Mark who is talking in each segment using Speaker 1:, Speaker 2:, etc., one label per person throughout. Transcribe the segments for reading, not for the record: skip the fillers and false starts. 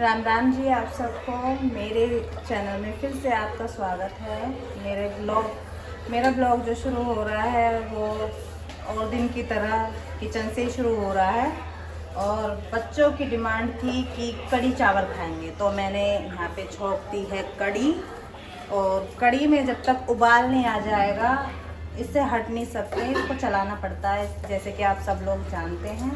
Speaker 1: राम राम जी, आप सबको मेरे चैनल में फिर से आपका स्वागत है। मेरा ब्लॉग जो शुरू हो रहा है वो और दिन की तरह किचन से ही शुरू हो रहा है। और बच्चों की डिमांड थी कि कड़ी चावल खाएंगे, तो मैंने यहाँ पे छोंक दी है कड़ी। और कड़ी में जब तक उबाल नहीं आ जाएगा इससे हट नहीं सकते, इसको चलाना पड़ता है जैसे कि आप सब लोग जानते हैं।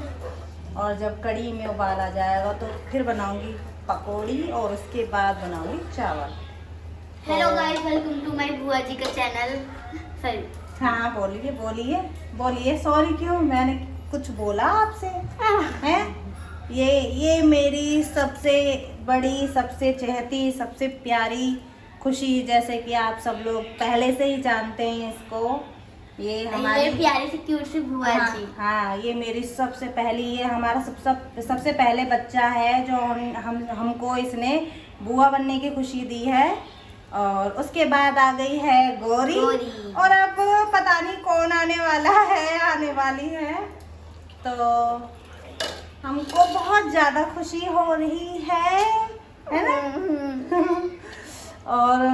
Speaker 1: और जब कड़ी में उबाल आ जाएगा तो फिर बनाऊंगी पकौड़ी और उसके बाद बनाऊंगी चावल।
Speaker 2: Hello guys, welcome to my बुआ जी का चैनल। सॉरी।
Speaker 1: हाँ बोलिए बोलिए बोलिए। सॉरी क्यों, मैंने कुछ बोला आपसे हैं? ये मेरी सबसे बड़ी, सबसे चहेती, सबसे प्यारी खुशी, जैसे कि आप सब लोग पहले से ही जानते हैं इसको। ये हमारी
Speaker 2: प्यारी सी क्यूट सी बुआ जी।
Speaker 1: हाँ, ये मेरी सबसे पहली, ये हमारा सबसे पहले बच्चा है जो हमको इसने बुआ बनने की खुशी दी है। और उसके बाद आ गई है गौरी। और अब पता नहीं कौन आने वाली है। तो हमको बहुत ज़्यादा खुशी हो रही है ना? और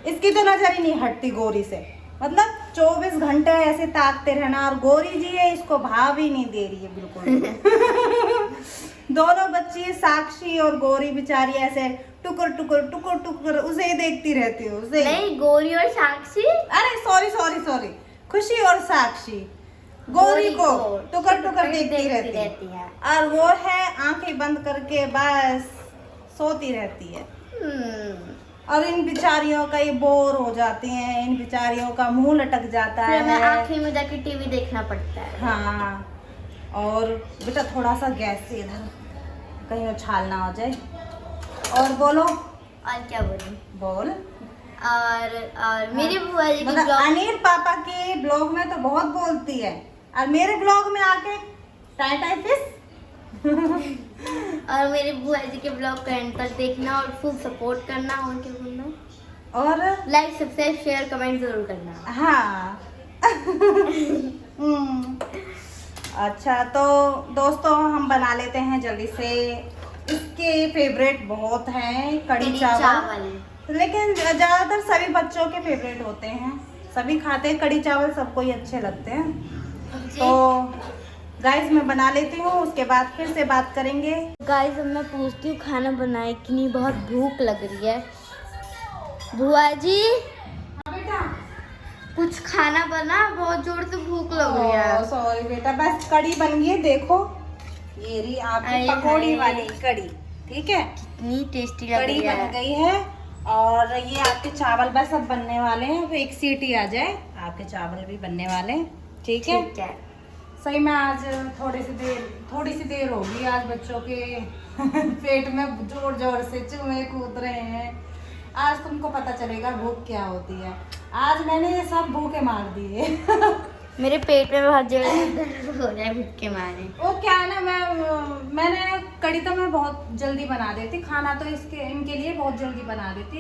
Speaker 1: इसकी तो नजर ही नहीं हटती गौरी से, मतलब 24 घंटे ऐसे ताकते रहना। और गौरी जी है, इसको भाव ही नहीं दे रही है बिल्कुल। दोनों बच्ची साक्षी और गौरी बेचारी ऐसे टुकुर टुकुर टुकुर टुकुर उसे ही देखती रहती है। उसे
Speaker 2: नहीं, गौरी और साक्षी।
Speaker 1: अरे सॉरी, खुशी और साक्षी गौरी को टुकर टुकर देखती रहती है। और वो है आंखें बंद करके बस सोती रहती है। और इन बिचारियों का ये बोर हो जाती हैं, इन बिचारियों का मुंह लटक जाता है।
Speaker 2: हमें आखिर में जाके टीवी देखना पड़ता है।
Speaker 1: हाँ, और बेटा थोड़ा सा गैस से इधर कहीं उछाल ना हो जाए। और बोलो।
Speaker 2: और क्या बोलूं?
Speaker 1: बोल।
Speaker 2: और मेरी बुआ जी की
Speaker 1: मतलब अनिल पापा के ब्लॉग में तो बहुत बोलती है और मेरे ब्लॉग में आके टाई फिश।
Speaker 2: और मेरे बुआ जी के ब्लॉग का एंड तक देखना और फुल सपोर्ट करना। और क्या बोलना?
Speaker 1: और
Speaker 2: लाइक, सब्सक्राइब, शेयर, कमेंट जरूर करना।
Speaker 1: हाँ। अच्छा, तो दोस्तों हम बना लेते हैं जल्दी से। इसके फेवरेट बहुत हैं कड़ी चावल, लेकिन ज़्यादातर सभी बच्चों के फेवरेट होते हैं, सभी खाते हैं कड़ी चावल, सबको ही अच्छे लगते हैं। तो गाइस मैं बना लेती हूँ, उसके बाद फिर से बात करेंगे।
Speaker 2: गाइस अब मैं पूछती हूँ खाना बनाए कि नहीं, बहुत भूख लग रही है। बुआ जी
Speaker 1: बेटा
Speaker 2: कुछ खाना बना, बहुत जोर से भूख लग रही है।
Speaker 1: सॉरी बेटा, बस कड़ी बन गई, देखो ये रही आपकी पकौड़ी वाली कड़ी। ठीक है,
Speaker 2: कितनी टेस्टी लग
Speaker 1: कड़ी
Speaker 2: रही है।
Speaker 1: बन गई है। और ये आपके चावल बस अब बनने वाले हैं, अब एक सीटी आ जाए आपके चावल भी बनने वाले हैं। ठीक है। सही में आज थोड़ी सी देर होगी। आज बच्चों के पेट में जोर जोर से चूहे कूद रहे हैं। आज तुमको पता चलेगा भूख क्या होती है। आज मैंने ये सब भूखे मार दिए।
Speaker 2: मेरे पेट में बहुत जोर से दर्द हो रहा है भूख के मारे।
Speaker 1: वो क्या है ना, मैंने कड़ी तो मैं बहुत जल्दी बना देती, खाना तो इनके लिए बहुत जल्दी बना देती।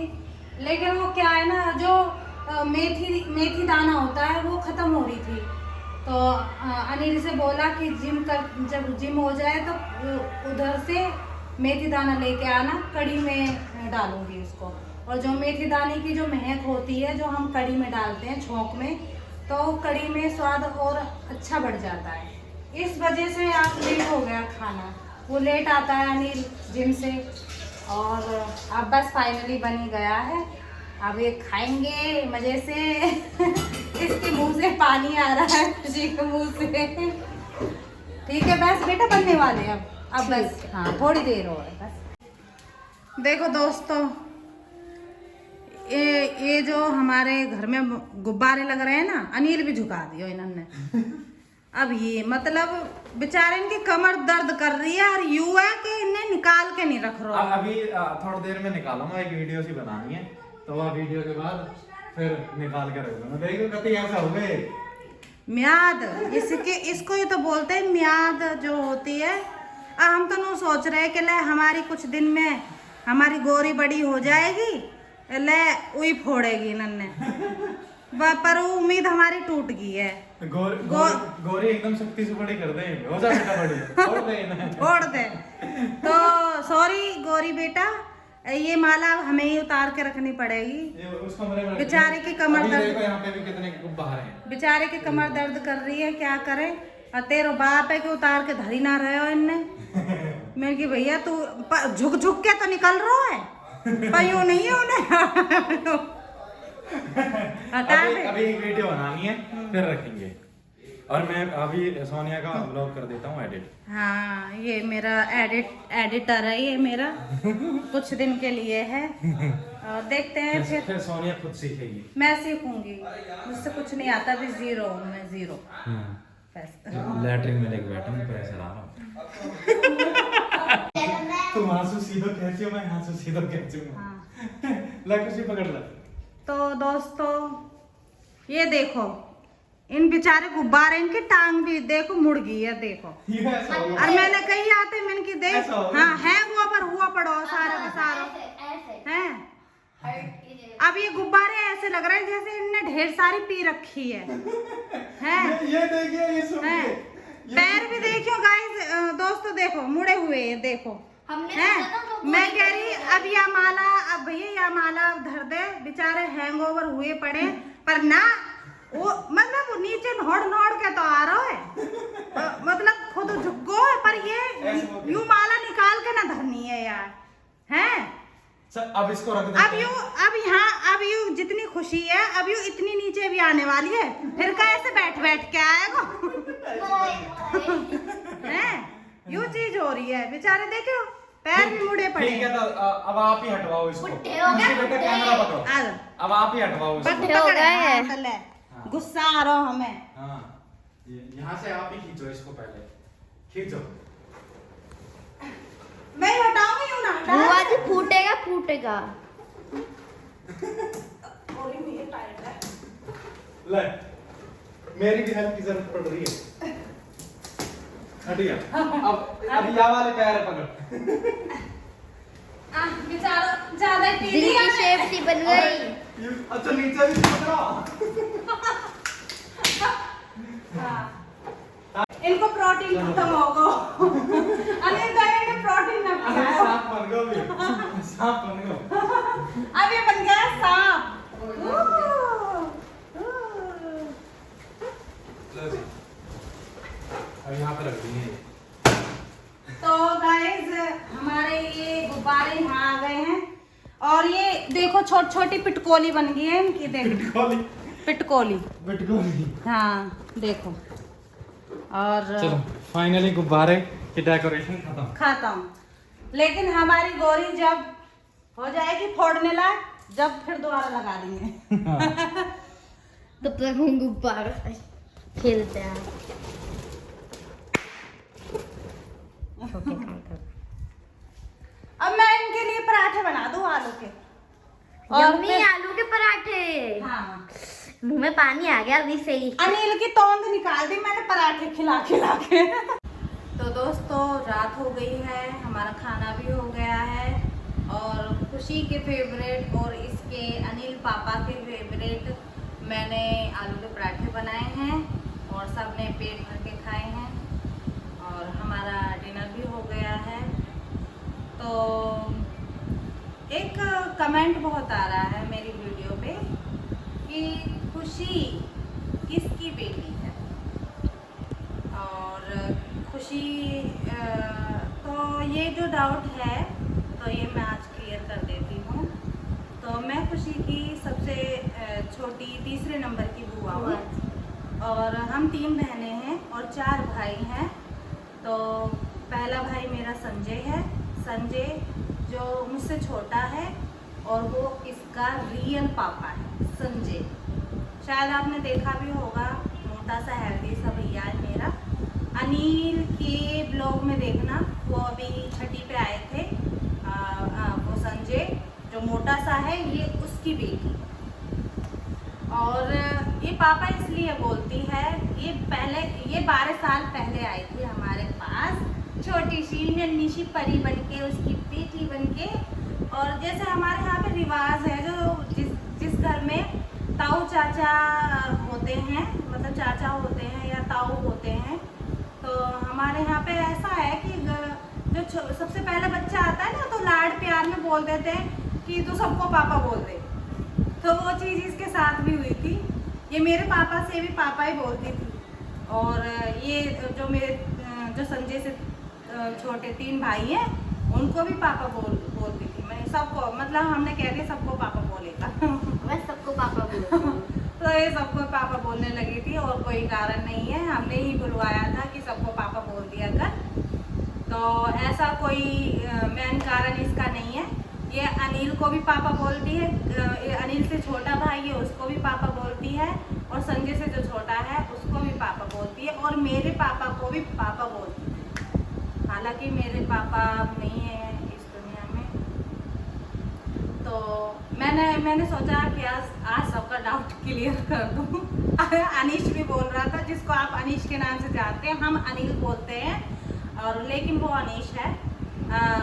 Speaker 1: लेकिन वो क्या है ना, जो मेथी दाना होता है वो खत्म हो रही थी। तो अनिल से बोला कि जब जिम हो जाए तो उधर से मेथी दाना लेके आना, कड़ी में डालूंगी उसको। और जो मेथी दाने की जो महक होती है जो हम कड़ी में डालते हैं छोंक में, तो कड़ी में स्वाद और अच्छा बढ़ जाता है। इस वजह से आज लेट हो गया खाना, वो लेट आता है अनिल जिम से। और अब बस फाइनली बन ही गया है, अब ये खाएंगे मजे से। इसके मुंह से पानी आ रहा है खुशी के मुंह से। ठीक है, बस बेटा बनने वाले हैं अब बस। हाँ, थोड़ी देर हो है बस। देखो दोस्तों, ये जो हमारे घर में गुब्बारे लग रहे हैं ना, अनिल भी झुका दियो इन्होंने। अब ये मतलब बेचारे इनकी कमर दर्द कर रही है और युवा के इन्हें निकाल के नहीं रख रहा।
Speaker 3: अभी थोड़ी देर में निकालूंगा, एक वीडियो सी बनानी है, तो वह वीडियो के बाद फिर निकाल के रख दूंगा। देखो कति ऐसा हो गए
Speaker 1: म्याद, इसको ये तो बोलते हैं म्याद जो होती है। हम तो नहीं सोच रहे कि ले हमारी कुछ दिन में हमारी गोरी बड़ी हो जाएगी, ले उई फोड़ेगी नन्ने। पर वो उम्मीद हमारी टूट गई है।
Speaker 3: गोरी एकदम शक्ति से बड़ी कर दे, हो जा बेटा बड़ी, छोड़ दे इन्हें।
Speaker 1: छोड़ दे। तो सॉरी गोरी बेटा, ये माला हमें ही उतार के रखनी पड़ेगी।
Speaker 3: ये उस कमरे में
Speaker 1: बेचारे की कमर
Speaker 3: अभी
Speaker 1: दर्द,
Speaker 3: देखो यहाँ पे भी कितने गुब्बारे हैं।
Speaker 1: बेचारे की कमर दर्द कर रही है, क्या करे। और तेरो बाप है कि उतार के धरी ना रहे हो इनने। मैंने कि भैया तू झुक झुक के तो निकल रहा है, पर यूं नहीं है उन्हें।
Speaker 3: अभी एक वीडियो बनानी है, फिर रखेंगे। और मैं अभी सोनिया का व्लॉग कर देता हूँ एडिट।
Speaker 1: हाँ, ये मेरा एडिटर है, ये मेरा कुछ दिन के लिए है, और देखते हैं फिर
Speaker 3: सोनिया खुद सीखेगी।
Speaker 1: मैं सीखूंगी, मुझसे कुछ नहीं आता, भी जीरो मैं जीरो।
Speaker 3: लैटरिन में लेके बैठा हूँ, प्रेशर आ रहा हूँ। तुम आंसू सीधो खींची हो, मैं आंसू सीधो खींचूंगा।
Speaker 1: हाँ।
Speaker 3: ला कुर्सी पकड़ ले।
Speaker 1: तो दोस्तों ये देखो, इन बेचारे गुब्बारे, इनकी टांग भी देखो मुड़ गई है, देखो। और मैंने कही आते, मैंने की देख, हाँ है हुआ पड़ो सारा का सारा है। अब ये गुब्बारे ऐसे लग रहे हैं जैसे इनने ढेर सारी पी रखी है।
Speaker 3: ये देखिए, ये सुनिए,
Speaker 1: पैर भी देखियो गाइस, दोस्तों देखो मुड़े हुए हैं, देखो है। मैं कह रही अब या माला, अब भैया या माला धर दे, बेचारे हैंगओवर हुए पड़े, पर ना वो मतलब वो नीचे नोड़ के तो आ रहा है, मतलब खुद झुको है, पर ये यूं माला निकाल के ना धरनी है यार, है।
Speaker 3: अब इसको रख दे।
Speaker 1: अब यूं जितनी खुशी है, अब यूं इतनी नीचे भी आने वाली है, फिर कैसे बैठ के आएगा। है यूं चीज हो रही है, बेचारे देखो पैर भी मुड़े पड़े।
Speaker 3: ठीक है, तो अब आप ही हटवाओ इसको। बेटा कैमरा पकड़ो, अब आप ही हटवाओ इसको।
Speaker 1: गुस्सा आ रहा हमें।
Speaker 3: हाँ, यहाँ से आप ही खींचो इसको, पहले खींचो।
Speaker 1: मैं हटाऊंगी यूं ना
Speaker 2: बुआ जी, फूटेगा।
Speaker 3: ले, मेरी भी हेल्प की जरूरत पड़ रही है। हटिया। अब या वाले पैर पकड़।
Speaker 1: बेचारा ज्यादा पी
Speaker 2: दिल
Speaker 1: लिया
Speaker 2: की शेप सी बन गई।
Speaker 3: अच्छा नीचे भी पकड़ो।
Speaker 1: इनको प्रोटीन खत्म होगा। अनिल भाई ने प्रोटीन ना पिया।
Speaker 3: सांप बन गयो भी, सांप बन गयो।
Speaker 1: अब ये बन गया सांप।
Speaker 3: अब यहाँ पे रख देंगे।
Speaker 1: तो गाइस हमारे ये गुब्बारे यहाँ आ गए हैं, और ये देखो छोटी पिटकोली बन गई है इनकी, देखो पिटकोली। हाँ देखो, और
Speaker 3: चलो फाइनली गुब्बारे की डेकोरेशन खत्म।
Speaker 1: लेकिन हमारी गोरी जब हो जाएगी फोड़ने लायक, जब फिर दोबारा लगा देंगे।
Speaker 2: तब तक हम गुब्बारा खेलते हैं।
Speaker 1: अब मैं इनके लिए पराठे बना दूं आलू के,
Speaker 2: यम्मी आलू के पराठे।
Speaker 1: हाँ,
Speaker 2: मुंह में पानी आ गया अभी से ही।
Speaker 1: अनिल की तोंद निकाल दी मैंने पराठे खिला के। तो दोस्तों रात हो गई है, हमारा खाना भी हो गया है, और खुशी के फेवरेट और इसके अनिल पापा के फेवरेट मैंने आलू के पराठे बनाए हैं, और सबने पेट भर के खाए हैं, और हमारा डिनर भी हो गया है। तो एक कमेंट बहुत आ रहा है मेरी वीडियो पे कि खुशी किसकी बेटी है, और खुशी तो ये जो डाउट है तो ये मैं आज क्लियर कर देती हूँ। तो मैं खुशी की सबसे छोटी तीसरे नंबर की बुआ हूँ, और हम 3 बहनें हैं और 4 भाई हैं। तो पहला भाई मेरा संजय है, संजय जो मुझसे छोटा है, और वो इसका रियल पापा है संजय। शायद आपने देखा भी होगा, मोटा सा हेल्दी सा भैया है मेरा। अनिल के ब्लॉग में देखना, वो अभी छठी पे आए थे। वो संजय जो मोटा सा है, ये उसकी बेटी। और ये पापा इसलिए बोलती है, ये 12 साल पहले आई थी हमारे पास, छोटी सी नन्ही सी परी बनके, उसकी बेटी बनके। और जैसे हमारे यहाँ पे रिवाज है, जो जिस घर में ताऊ चाचा होते हैं, मतलब चाचा होते हैं या ताऊ होते हैं। तो हमारे यहाँ पे ऐसा है कि जो सबसे पहला बच्चा आता है ना, तो लाड प्यार में बोल देते हैं कि तू सबको पापा बोल दे। तो वो चीज़ इसके साथ भी हुई थी। ये मेरे पापा से भी पापा ही बोलती थी, और ये जो मेरे जो संजय से छोटे 3 भाई हैं, उनको भी पापा बोलती थी। मैं सबको, मतलब हमने कह दिया सबको पापा बोलेगा।
Speaker 2: मैं सबको पापा बोलती हूँ।
Speaker 1: तो ये सबको पापा बोलने लगी थी, और कोई कारण नहीं है, हमने ही बुलवाया था कि सबको पापा बोल दिया कर। तो ऐसा कोई मेन कारण इसका नहीं है। ये अनिल को भी पापा बोलती है, अनिल से छोटा भाई है उसको भी पापा बोलती है, और संजय से जो छोटा है उसको भी पापा बोलती है, और मेरे पापा को भी पापा बोलती है। हालांकि मेरे पापा नहीं है इस दुनिया में। तो मैंने सोचा कि आज सबका डाउट क्लियर कर दूं। अनीश भी बोल रहा था, जिसको आप अनीश के नाम से जानते हैं, हम अनिल बोलते हैं, और लेकिन वो अनीश है।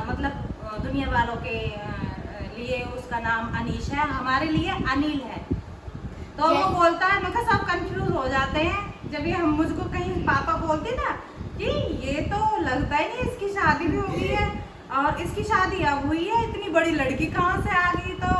Speaker 1: मतलब दुनिया वालों के लिए उसका नाम अनीश है, हमारे लिए अनिल है। तो वो बोलता है, मैं कहा सब कंफ्यूज हो जाते हैं जब ये हम मुझको कहीं पापा बोलते ना, कि ये तो लगता ही नहीं इसकी शादी भी हो गई है, और इसकी शादी अब हुई है, इतनी बड़ी लड़की कहाँ से आ गई। तो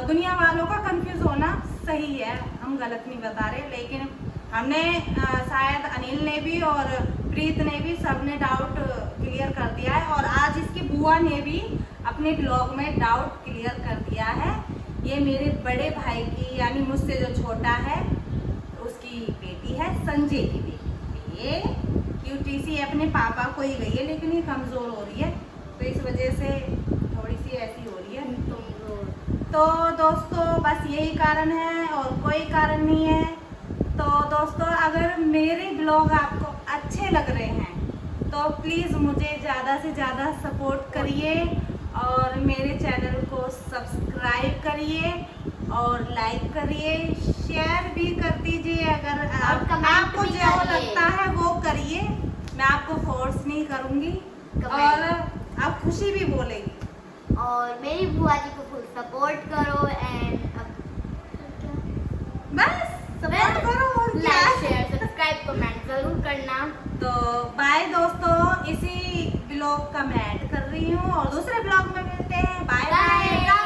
Speaker 1: दुनिया वालों का कंफ्यूज होना सही है, हम गलत नहीं बता रहे। लेकिन हमने शायद अनिल ने भी और प्रीत ने भी, सबने डाउट क्लियर कर दिया है, और आज इसकी बुआ ने भी अपने ब्लॉग में डाउट क्लियर कर दिया है। ये मेरे बड़े भाई की, यानी मुझसे जो छोटा है, उसकी बेटी है, संजय की बेटी। ये क्यूटीसी अपने पापा को ही गई है, लेकिन ये कमज़ोर हो रही है, तो इस वजह से थोड़ी सी ऐसी हो रही है। तो दोस्तों बस यही कारण है, और कोई कारण नहीं है। तो दोस्तों अगर मेरे ब्लॉग आपको अच्छे लग रहे हैं तो प्लीज़ मुझे ज़्यादा से ज़्यादा सपोर्ट करिए, और मेरे चैनल को सब्सक्राइब करिए, और लाइक करिए, शेयर भी कर दीजिए। अगर आपको जो लगता है वो करिए, मैं आपको फोर्स नहीं करूँगी, और आप खुशी भी बोलेगी।
Speaker 2: और मेरी बुआ जी को फुल सपोर्ट करो, एंड
Speaker 1: बस सपोर्ट करो, और क्या।
Speaker 2: लाइक शेयर सब्सक्राइब कमेंट जरूर करना।
Speaker 1: तो बाय दोस्तों, इसी ब्लॉग का मैं ऐड कर रही हूँ, और दूसरे ब्लॉग में मिलते हैं। Bye bye.